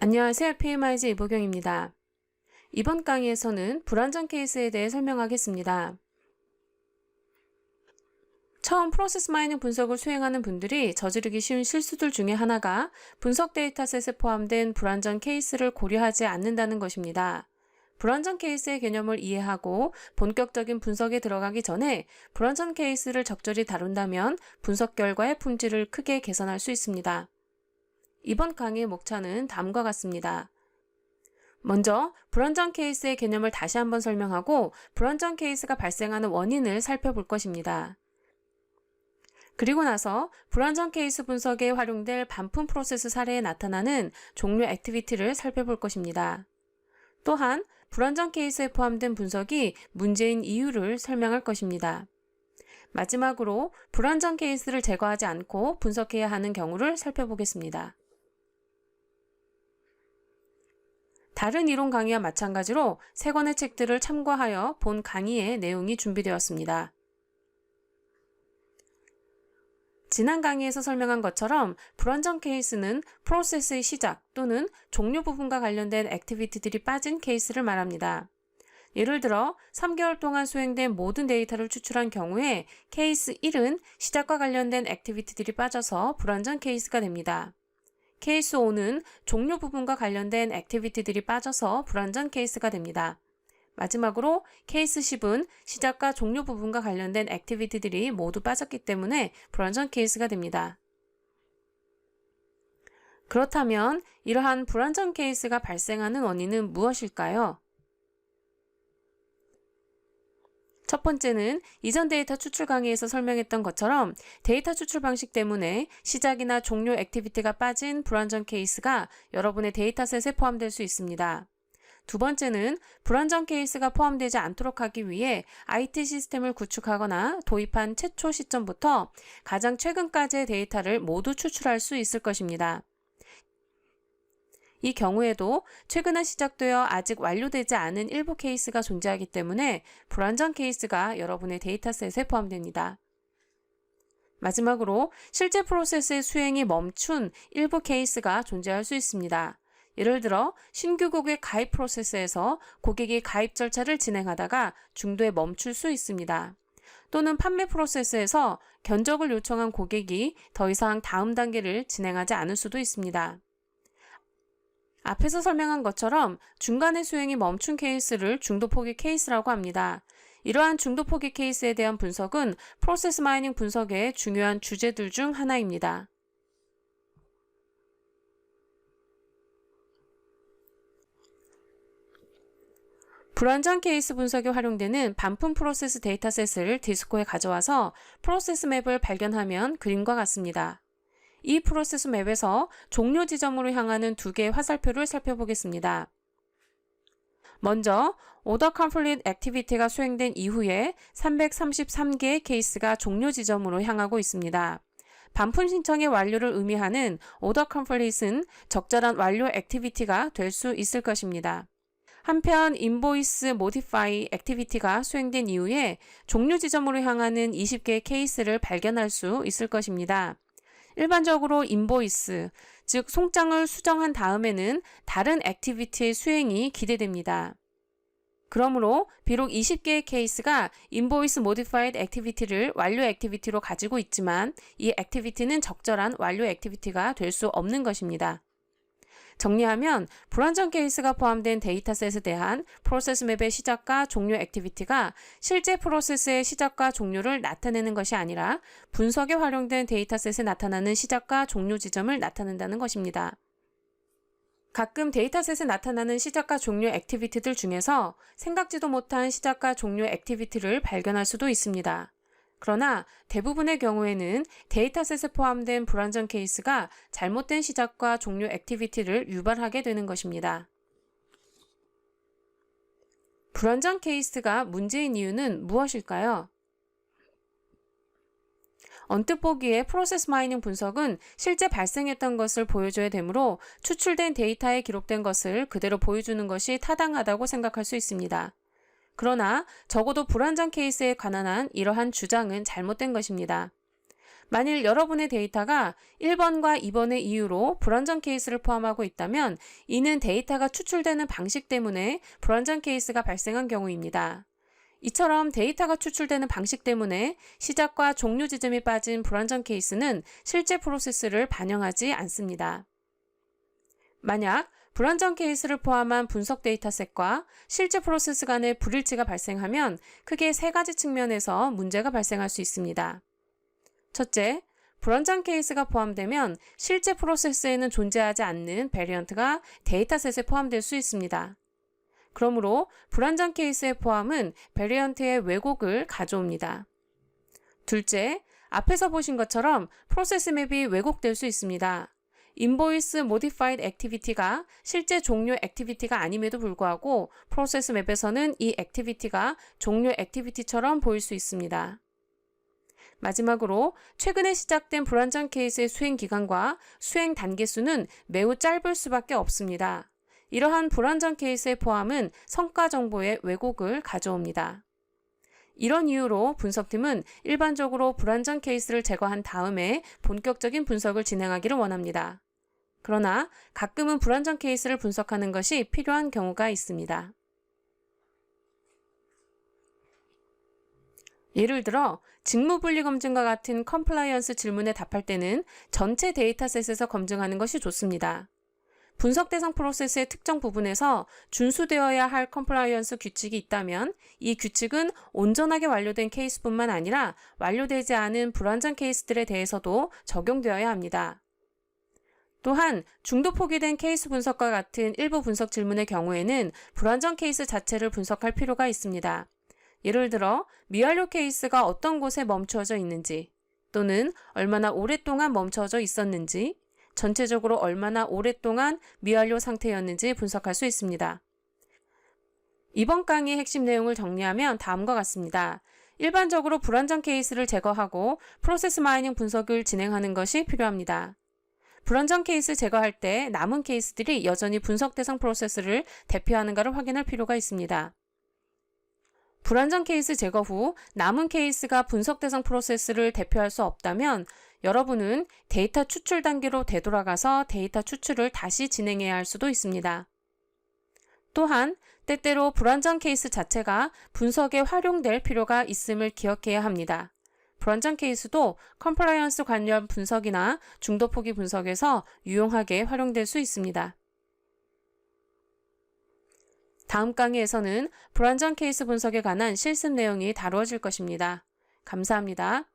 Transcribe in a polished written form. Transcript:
안녕하세요. PMIG 이보경입니다. 이번 강의에서는 불완전 케이스에 대해 설명하겠습니다. 처음 프로세스 마이닝 분석을 수행하는 분들이 저지르기 쉬운 실수들 중에 하나가 분석 데이터셋에 포함된 불완전 케이스를 고려하지 않는다는 것입니다. 불완전 케이스의 개념을 이해하고 본격적인 분석에 들어가기 전에 불완전 케이스를 적절히 다룬다면 분석 결과의 품질을 크게 개선할 수 있습니다. 이번 강의의 목차는 다음과 같습니다. 먼저 불완전 케이스의 개념을 다시 한번 설명하고 불완전 케이스가 발생하는 원인을 살펴볼 것입니다. 그리고 나서 불완전 케이스 분석에 활용될 반품 프로세스 사례에 나타나는 종료 액티비티를 살펴볼 것입니다. 또한 불완전 케이스에 포함된 분석이 문제인 이유를 설명할 것입니다. 마지막으로 불완전 케이스를 제거하지 않고 분석해야 하는 경우를 살펴보겠습니다. 다른 이론 강의와 마찬가지로 3권의 책들을 참고하여 본 강의의 내용이 준비되었습니다. 지난 강의에서 설명한 것처럼 불완전 케이스는 프로세스의 시작 또는 종료 부분과 관련된 액티비티들이 빠진 케이스를 말합니다. 예를 들어 3개월 동안 수행된 모든 데이터를 추출한 경우에 케이스 1은 시작과 관련된 액티비티들이 빠져서 불완전 케이스가 됩니다. 케이스 5는 종료 부분과 관련된 액티비티들이 빠져서 불완전 케이스가 됩니다. 마지막으로 케이스 10은 시작과 종료 부분과 관련된 액티비티들이 모두 빠졌기 때문에 불완전 케이스가 됩니다. 그렇다면 이러한 불완전 케이스가 발생하는 원인은 무엇일까요? 첫 번째는 이전 데이터 추출 강의에서 설명했던 것처럼 데이터 추출 방식 때문에 시작이나 종료 액티비티가 빠진 불완전 케이스가 여러분의 데이터셋에 포함될 수 있습니다. 두 번째는 불완전 케이스가 포함되지 않도록 하기 위해 IT 시스템을 구축하거나 도입한 최초 시점부터 가장 최근까지의 데이터를 모두 추출할 수 있을 것입니다. 이 경우에도 최근에 시작되어 아직 완료되지 않은 일부 케이스가 존재하기 때문에 불완전 케이스가 여러분의 데이터셋에 포함됩니다. 마지막으로 실제 프로세스의 수행이 멈춘 일부 케이스가 존재할 수 있습니다. 예를 들어 신규 고객 가입 프로세스에서 고객이 가입 절차를 진행하다가 중도에 멈출 수 있습니다. 또는 판매 프로세스에서 견적을 요청한 고객이 더 이상 다음 단계를 진행하지 않을 수도 있습니다. 앞에서 설명한 것처럼 중간에 수행이 멈춘 케이스를 중도 포기 케이스라고 합니다. 이러한 중도 포기 케이스에 대한 분석은 프로세스 마이닝 분석의 중요한 주제들 중 하나입니다. 불완전 케이스 분석에 활용되는 반품 프로세스 데이터셋을 디스코에 가져와서 프로세스 맵을 발견하면 그림과 같습니다. 이 프로세스 맵에서 종료 지점으로 향하는 2개의 화살표를 살펴보겠습니다. 먼저 오더 컴플릿 액티비티가 수행된 이후에 333개의 케이스가 종료 지점으로 향하고 있습니다. 반품 신청의 완료를 의미하는 오더 컴플릿은 적절한 완료 액티비티가 될 수 있을 것입니다. 한편 인보이스 모디파이 액티비티가 수행된 이후에 종료 지점으로 향하는 20개의 케이스를 발견할 수 있을 것입니다. 일반적으로 인보이스, 즉 송장을 수정한 다음에는 다른 액티비티의 수행이 기대됩니다. 그러므로 비록 20개의 케이스가 인보이스 모디파이드 액티비티를 완료 액티비티로 가지고 있지만 이 액티비티는 적절한 완료 액티비티가 될 수 없는 것입니다. 정리하면 불완전 케이스가 포함된 데이터셋에 대한 프로세스 맵의 시작과 종료 액티비티가 실제 프로세스의 시작과 종료를 나타내는 것이 아니라 분석에 활용된 데이터셋에 나타나는 시작과 종료 지점을 나타낸다는 것입니다. 가끔 데이터셋에 나타나는 시작과 종료 액티비티들 중에서 생각지도 못한 시작과 종료 액티비티를 발견할 수도 있습니다. 그러나 대부분의 경우에는 데이터셋에 포함된 불완전 케이스가 잘못된 시작과 종료 액티비티를 유발하게 되는 것입니다. 불완전 케이스가 문제인 이유는 무엇일까요? 언뜻 보기에 프로세스 마이닝 분석은 실제 발생했던 것을 보여줘야 되므로 추출된 데이터에 기록된 것을 그대로 보여주는 것이 타당하다고 생각할 수 있습니다. 그러나 적어도 불완전 케이스에 관한 이러한 주장은 잘못된 것입니다. 만일 여러분의 데이터가 1번과 2번의 이유로 불완전 케이스를 포함하고 있다면 이는 데이터가 추출되는 방식 때문에 불완전 케이스가 발생한 경우입니다. 이처럼 데이터가 추출되는 방식 때문에 시작과 종료 지점이 빠진 불완전 케이스는 실제 프로세스를 반영하지 않습니다. 만약 불완전 케이스를 포함한 분석 데이터셋과 실제 프로세스 간의 불일치가 발생하면 크게 세 가지 측면에서 문제가 발생할 수 있습니다. 첫째, 불완전 케이스가 포함되면 실제 프로세스에는 존재하지 않는 베리언트가 데이터셋에 포함될 수 있습니다. 그러므로 불완전 케이스의 포함은 베리언트의 왜곡을 가져옵니다. 둘째, 앞에서 보신 것처럼 프로세스 맵이 왜곡될 수 있습니다. 인보이스 모디파이드 액티비티가 실제 종료 액티비티가 아님에도 불구하고 프로세스 맵에서는 이 액티비티가 종료 액티비티처럼 보일 수 있습니다. 마지막으로 최근에 시작된 불완전 케이스의 수행 기간과 수행 단계 수는 매우 짧을 수밖에 없습니다. 이러한 불완전 케이스의 포함은 성과 정보의 왜곡을 가져옵니다. 이런 이유로 분석팀은 일반적으로 불완전 케이스를 제거한 다음에 본격적인 분석을 진행하기를 원합니다. 그러나 가끔은 불완전 케이스를 분석하는 것이 필요한 경우가 있습니다. 예를 들어 직무분리 검증과 같은 컴플라이언스 질문에 답할 때는 전체 데이터셋에서 검증하는 것이 좋습니다. 분석 대상 프로세스의 특정 부분에서 준수되어야 할 컴플라이언스 규칙이 있다면 이 규칙은 온전하게 완료된 케이스뿐만 아니라 완료되지 않은 불완전 케이스들에 대해서도 적용되어야 합니다. 또한 중도 포기된 케이스 분석과 같은 일부 분석 질문의 경우에는 불완전 케이스 자체를 분석할 필요가 있습니다. 예를 들어 미완료 케이스가 어떤 곳에 멈추어져 있는지 또는 얼마나 오랫동안 멈춰져 있었는지 전체적으로 얼마나 오랫동안 미완료 상태였는지 분석할 수 있습니다. 이번 강의의 핵심 내용을 정리하면 다음과 같습니다. 일반적으로 불완전 케이스를 제거하고 프로세스 마이닝 분석을 진행하는 것이 필요합니다. 불완전 케이스 제거할 때 남은 케이스들이 여전히 분석 대상 프로세스를 대표하는가를 확인할 필요가 있습니다. 불완전 케이스 제거 후 남은 케이스가 분석 대상 프로세스를 대표할 수 없다면 여러분은 데이터 추출 단계로 되돌아가서 데이터 추출을 다시 진행해야 할 수도 있습니다. 또한 때때로 불완전 케이스 자체가 분석에 활용될 필요가 있음을 기억해야 합니다. 불완전 케이스도 컴플라이언스 관련 분석이나 중도 포기 분석에서 유용하게 활용될 수 있습니다. 다음 강의에서는 불완전 케이스 분석에 관한 실습 내용이 다루어질 것입니다. 감사합니다.